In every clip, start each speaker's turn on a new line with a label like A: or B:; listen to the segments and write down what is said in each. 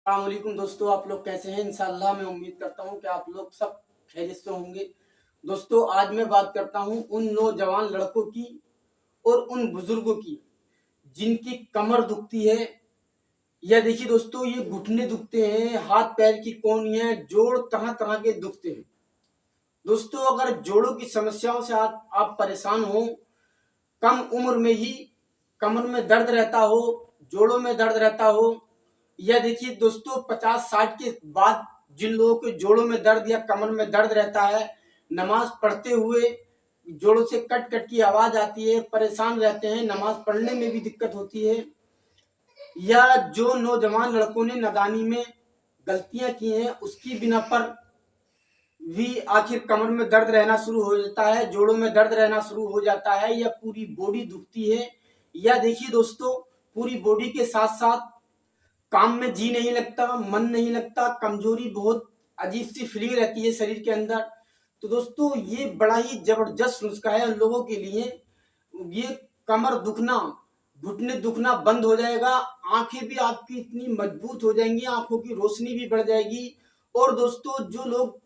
A: अस्सलामुअलैकुम दोस्तों, आप लोग कैसे हैं? इंशाअल्लाह मैं उम्मीद करता हूं कि आप लोग सब खैरियत से होंगे। दोस्तों, आज मैं बात करता हूं उन नौजवान लड़कों की और उन बुजुर्गों की जिनकी कमर दुखती है, या देखिए दोस्तों, ये घुटने दुखते हैं, हाथ पैर की कोहनियां, जोड़ तरह तरह के दुखते हैं। दोस्तों, अगर जोड़ों की समस्याओं से आप परेशान हो, कम उम्र में ही कमर में दर्द रहता हो, जोड़ों में दर्द रहता हो, या देखिए दोस्तों 50-60 के बाद जिन लोगों के जोड़ों में दर्द या कमर में दर्द रहता है, नमाज पढ़ते हुए जोड़ों से कट कट की आवाज आती है, परेशान रहते हैं, नमाज पढ़ने में भी दिक्कत होती है, या जो नौजवान लड़कों ने नादानी में गलतियां की हैं उसकी बिना पर भी आखिर कमर में दर्द रहना शुरू हो जाता है, जोड़ों में दर्द रहना शुरू हो जाता है, या पूरी बॉडी दुखती है, या देखिए दोस्तों पूरी बॉडी के साथ साथ काम में जी नहीं लगता, मन नहीं लगता, कमजोरी, बहुत अजीब सी फीलिंग रहती है शरीर के अंदर। तो दोस्तों ये बड़ा ही जबरदस्त नुस्खा है उन लोगों के लिए। ये कमर दुखना, घुटने दुखना बंद हो जाएगा, आंखें भी आपकी इतनी मजबूत हो जाएंगी, आंखों की रोशनी भी बढ़ जाएगी। और दोस्तों जो लोग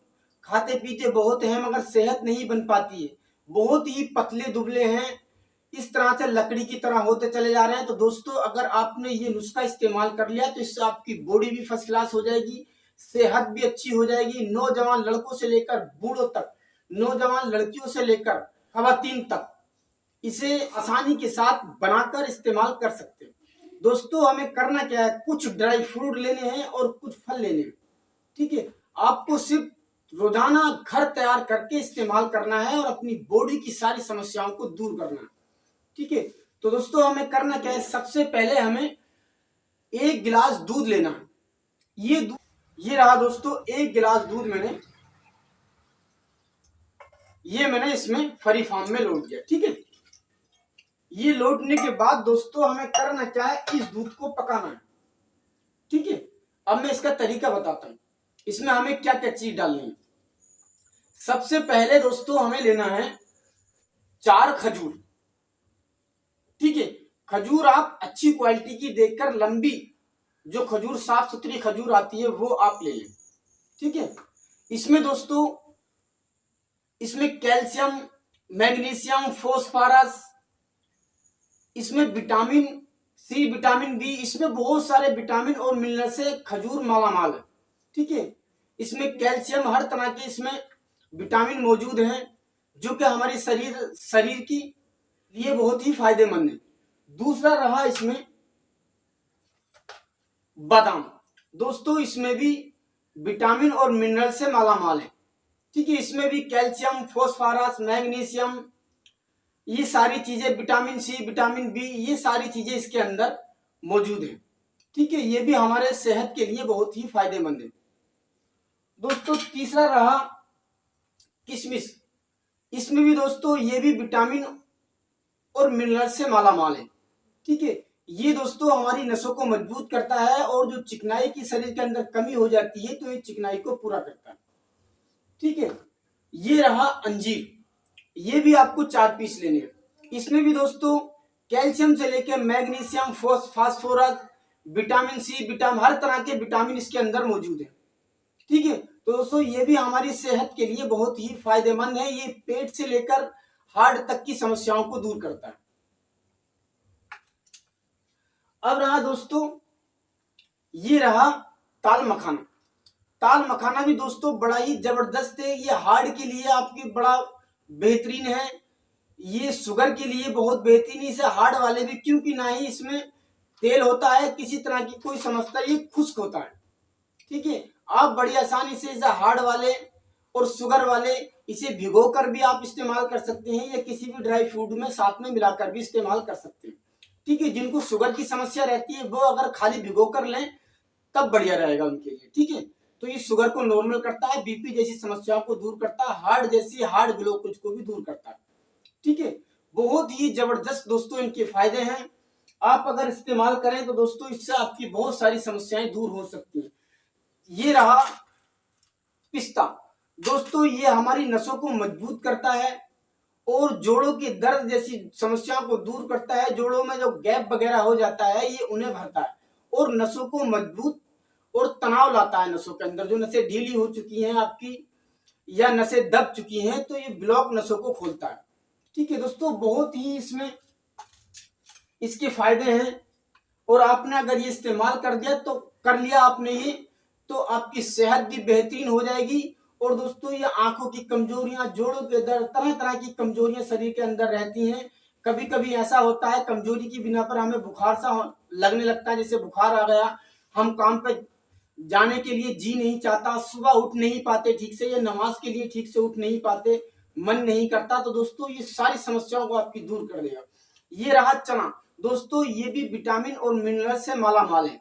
A: खाते पीते बहुत हैं मगर सेहत नहीं बन पाती है, बहुत ही पतले दुबले हैं, इस तरह से लकड़ी की तरह होते चले जा रहे हैं, तो दोस्तों अगर आपने ये नुस्खा इस्तेमाल कर लिया तो इससे आपकी बॉडी भी फर्स्ट क्लास हो जाएगी, सेहत भी अच्छी हो जाएगी। नौजवान लड़कों से लेकर बूढ़ों तक, नौजवान लड़कियों से लेकर खवातीन तक इसे आसानी के साथ बनाकर इस्तेमाल कर सकते हैं। दोस्तों हमें करना क्या है, कुछ ड्राई फ्रूट लेने हैं और कुछ फल लेने हैं। ठीक है, आपको सिर्फ रोजाना घर तैयार करके इस्तेमाल करना है और अपनी बॉडी की सारी समस्याओं को दूर करना है। ठीक है, तो दोस्तों हमें करना क्या है, सबसे पहले हमें 1 गिलास दूध लेना है। ये रहा दोस्तों 1 गिलास दूध मैंने इसमें फरी फार्म में लोड किया। ठीक है, ये लोडने के बाद दोस्तों हमें करना क्या है, इस दूध को पकाना है। ठीक है, अब मैं इसका तरीका बताता हूं, इसमें हमें क्या क्या चीज डालनी है। सबसे पहले दोस्तों हमें लेना है 4 खजूर। ठीक है, खजूर आप अच्छी क्वालिटी की देखकर, लंबी जो खजूर साफ सुथरी खजूर आती है वो आप ले लें। ठीक है, इसमें दोस्तों इसमें कैल्शियम, मैग्नीशियम, फास्फोरस, इसमें विटामिन सी, विटामिन बी, इसमें बहुत सारे विटामिन और मिनरल से खजूर मालामाल है। ठीक है, इसमें कैल्शियम, हर तरह के इसमें विटामिन मौजूद हैं जो कि हमारी शरीर की लिए बहुत ही फायदेमंद है। दूसरा रहा इसमें बादाम। दोस्तों इसमें भी विटामिन और मिनरल से मालामाल है। ठीक है, इसमें भी कैल्शियम, फास्फोरस, मैग्नीशियम, ये सारी चीजें, विटामिन सी, विटामिन बी, ये सारी चीजें इसके अंदर मौजूद है। ठीक है, ये भी हमारे सेहत के लिए बहुत ही फायदेमंद है। दोस्तों तीसरा रहा किशमिश। इसमें भी दोस्तों ये भी विटामिन और मिनरल से मालामाल है। ठीक है, ये दोस्तों हमारी नसों को मजबूत करता है और जो चिकनाई की शरीर के अंदर कमी हो जाती है तो ये चिकनाई को पूरा करता है। ठीक है, ये रहा अंजीर। ये भी आपको 4 पीस लेने हैं। इसमें भी दोस्तों कैल्शियम से लेकर magnesium, phosphorus, vitamin C, vitamin, हर तरह के विटामिन इसके अंदर मौजूद है। ठीक है, तो दोस्तों ये भी हमारी सेहत के लिए बहुत ही फायदेमंद है। ये पेट से लेकर हार्ट तक की समस्याओं को दूर करता है। अब रहा दोस्तों, ये रहा ताल मखाना। ताल मखाना भी दोस्तों बड़ा ही जबरदस्त है, ये हार्ट के लिए आपकी बड़ा बेहतरीन है, ये शुगर के लिए बहुत बेहतरीन है, इसे हार्ट वाले भी, क्योंकि ना ही इसमें तेल होता है, किसी तरह की कोई समस्या, ये खुश्क होता है। ठीक है, आप बड़ी आसानी से इसे हार्ट वाले और शुगर वाले इसे भिगोकर भी आप इस्तेमाल कर सकते हैं, या किसी भी ड्राई फ्रूट में साथ में मिलाकर भी इस्तेमाल कर सकते हैं। ठीक है, जिनको शुगर की समस्या रहती है वो अगर खाली भिगो कर लें तब बढ़िया रहेगा उनके लिए। ठीक है, तो ये शुगर को नॉर्मल करता है, बीपी जैसी समस्याओं को दूर करता है, हार्ट जैसी हार्ट ब्लॉकेज को भी दूर करता है। ठीक है, बहुत ही जबरदस्त दोस्तों इनके फायदे हैं। आप अगर इस्तेमाल करें तो दोस्तों इससे आपकी बहुत सारी समस्याएं दूर हो सकती हैं। ये रहा पिस्ता। दोस्तों ये हमारी नसों को मजबूत करता है और जोड़ों की दर्द जैसी समस्याओं को दूर करता है। जोड़ों में जो गैप वगैरह हो जाता है ये उन्हें भरता है और नसों को मजबूत और तनाव लाता है नसों के अंदर। जो नसें ढीली हो चुकी हैं आपकी या नसें दब चुकी हैं तो ये ब्लॉक नसों को खोलता है। ठीक है दोस्तों, बहुत ही इसमें इसके फायदे हैं और आपने अगर ये इस्तेमाल कर दिया तो कर लिया आपने ये, तो आपकी सेहत भी बेहतरीन हो जाएगी। और दोस्तों ये आंखों की कमजोरियां, जोड़ों के दर्द, तरह तरह की कमजोरियां शरीर के अंदर रहती हैं। कभी कभी ऐसा होता है कमजोरी की बिना पर हमें बुखार सा लगने लगता है, जैसे बुखार आ गया, हम काम पे जाने के लिए जी नहीं चाहता, सुबह उठ नहीं पाते ठीक से, या नमाज के लिए ठीक से उठ नहीं पाते, मन नहीं करता। तो दोस्तों ये सारी समस्याओं को आपकी दूर कर देगा। ये रहा चना दोस्तों, ये भी विटामिन और मिनरल से माला माल है।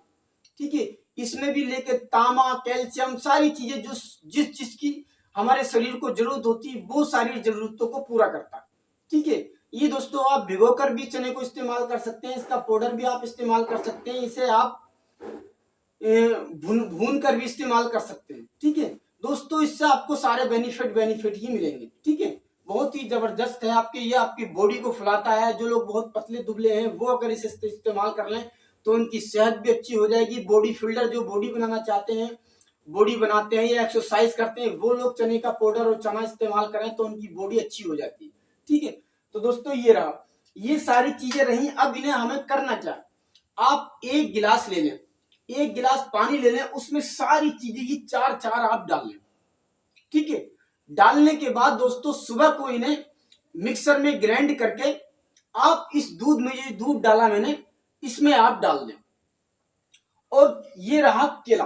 A: ठीक है, इसमें भी लेके तांबा, कैल्शियम, सारी चीजें जो जिस चीज की हमारे शरीर को जरूरत होती है वो सारी जरूरतों को पूरा करता है। ठीक है, ये दोस्तों आप भिगोकर भी चने को इस्तेमाल कर सकते हैं, इसका पाउडर भी आप इस्तेमाल कर सकते हैं, इसे आप भून कर भी इस्तेमाल कर सकते हैं। ठीक है दोस्तों, इससे आपको सारे बेनिफिट ही मिलेंगे। ठीक है, बहुत ही जबरदस्त है आपके, ये आपकी बॉडी को फुलाता है। जो लोग बहुत पतले दुबले हैं वो अगर इसे इस्तेमाल कर लें तो उनकी सेहत भी अच्छी हो जाएगी। बॉडी फिल्डर जो बॉडी बनाना चाहते हैं, बॉडी बनाते हैं या एक्सरसाइज करते हैं, वो लोग चने का पाउडर और चना इस्तेमाल करें तो उनकी बॉडी अच्छी हो जाती है। ठीक है, तो दोस्तों ये रहा, ये सारी चीजें रही। अब इन्हें हमें करना क्या, आप एक गिलास ले लें, एक गिलास पानी ले लें, उसमें सारी चीजें ये चार चार आप डाल लें। ठीक है, डालने के बाद दोस्तों सुबह को इन्हें मिक्सर में ग्राइंड करके आप इस दूध में, ये दूध डाला मैंने, इसमें आप डाल दें। और ये रहा केला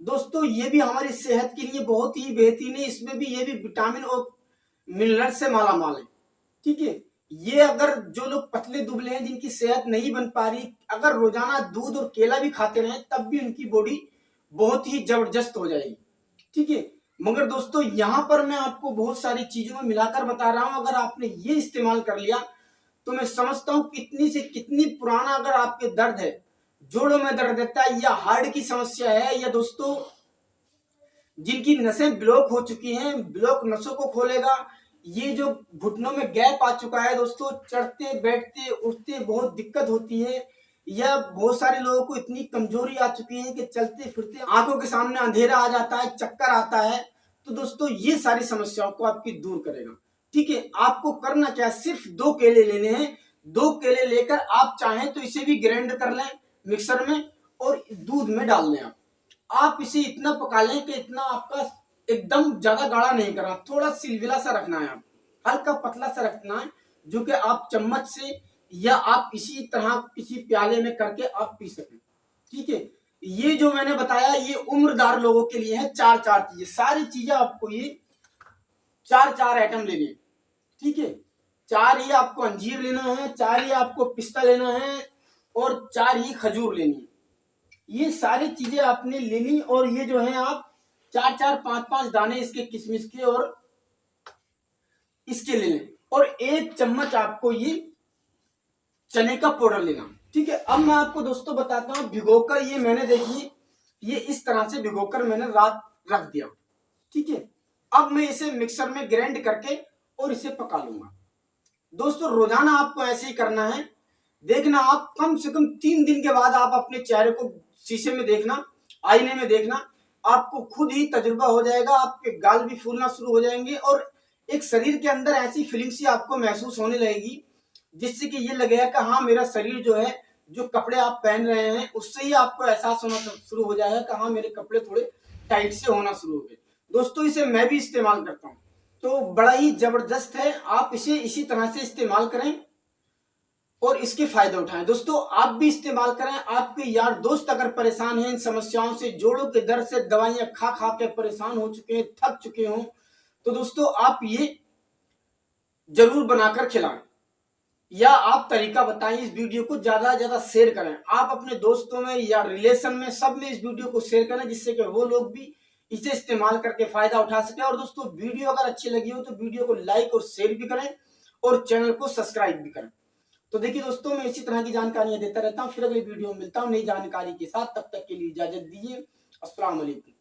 A: दोस्तों, ये भी हमारी सेहत के लिए बहुत ही बेहतरीन है। इसमें भी ये भी विटामिन और मिनरल से माला माल है। ठीक है, ये अगर जो लोग पतले दुबले हैं, जिनकी सेहत नहीं बन पा रही, अगर रोजाना दूध और केला भी खाते रहे तब भी उनकी बॉडी बहुत ही जबरदस्त हो जाएगी। ठीक है, मगर दोस्तों यहाँ पर मैं आपको बहुत सारी चीजों में मिलाकर बता रहा हूं। अगर आपने ये इस्तेमाल कर लिया तो मैं समझता हूं कितनी से कितनी पुराना अगर आपके दर्द है, जोड़ों में दर्द रहता है या हार्ट की समस्या है, या दोस्तों जिनकी नसें ब्लॉक हो चुकी हैं, ब्लॉक नसों को खोलेगा। ये जो घुटनों में गैप आ चुका है दोस्तों, चढ़ते बैठते उठते बहुत दिक्कत होती है, या बहुत सारे लोगों को इतनी कमजोरी आ चुकी है कि चलते फिरते आंखों के सामने अंधेरा आ जाता है, चक्कर आता है, तो दोस्तों ये सारी समस्याओं को आपकी दूर करेगा। ठीक है, आपको करना क्या है, सिर्फ 2 केले लेने हैं। 2 केले लेकर आप चाहें तो इसे भी ग्राइंड कर लें मिक्सर में और दूध में डाल लें। आप इसे इतना पका लें कि इतना आपका एकदम ज्यादा गाढ़ा नहीं करना, थोड़ा सिलविला सा रखना है, आप हल्का पतला सा रखना है, जो कि आप चम्मच से या आप इसी तरह किसी प्याले में करके आप पी सकें। ठीक है, ये जो मैंने बताया ये उम्रदार लोगों के लिए है। 4 चीजें, सारी चीजें आपको ये 4 आइटम लेने हैं। ठीक है, 4 ही आपको अंजीर लेना है, 4 ही आपको पिस्ता लेना है और 4 ही खजूर लेनी है। ये सारी चीजें आपने लेनी और ये जो है आप 4 5 दाने इसके किशमिश के और इसके ले लें, और 1 चम्मच आपको ये चने का पाउडर लेना। ठीक है, अब मैं आपको दोस्तों बताता हूं भिगोकर, ये मैंने देखिए ये इस तरह से भिगोकर मैंने रात रख दिया। ठीक है, अब मैं इसे मिक्सर में ग्राइंड करके और इसे पका लूंगा। दोस्तों रोजाना आपको ऐसे ही करना है। देखना आप कम से कम 3 दिन के बाद आप अपने चेहरे को शीशे में देखना, आईने में देखना, आपको खुद ही तजुर्बा हो जाएगा, आपके गाल भी फूलना शुरू हो जाएंगे और एक शरीर के अंदर ऐसी फीलिंग सी आपको महसूस होने लगेगी जिससे कि ये लगेगा कि हाँ मेरा शरीर जो है, जो कपड़े आप पहन रहे हैं उससे ही आपको एहसास होना शुरू हो जाएगा कि हाँ मेरे कपड़े थोड़े टाइट से होना शुरू हो गए। दोस्तों इसे मैं भी इस्तेमाल करता हूँ, तो बड़ा ही जबरदस्त है। आप इसे इसी तरह से इस्तेमाल करें और इसके फायदे उठाएं। दोस्तों आप भी इस्तेमाल करें। आपके यार दोस्त अगर परेशान हैं इन समस्याओं से, जोड़ों के दर्द से दवाइयां खा खा के परेशान हो चुके हैं, थक चुके हों, तो दोस्तों आप ये जरूर बनाकर खिलाएं या आप तरीका बताएं। इस वीडियो को ज्यादा से ज्यादा शेयर करें, आप अपने दोस्तों में या रिलेशन में सब में इस वीडियो को शेयर करें, जिससे कि वो लोग भी इसे इस्तेमाल करके फायदा उठा सके। और दोस्तों वीडियो अगर अच्छी लगी हो तो वीडियो को लाइक और शेयर भी करें और चैनल को सब्सक्राइब भी करें। तो देखिए दोस्तों मैं इसी तरह की जानकारियां देता रहता हूं, फिर अगली वीडियो में मिलता हूं नई जानकारी के साथ। तब तक के लिए इजाजत दीजिए। अस्सलाम वालेकुम।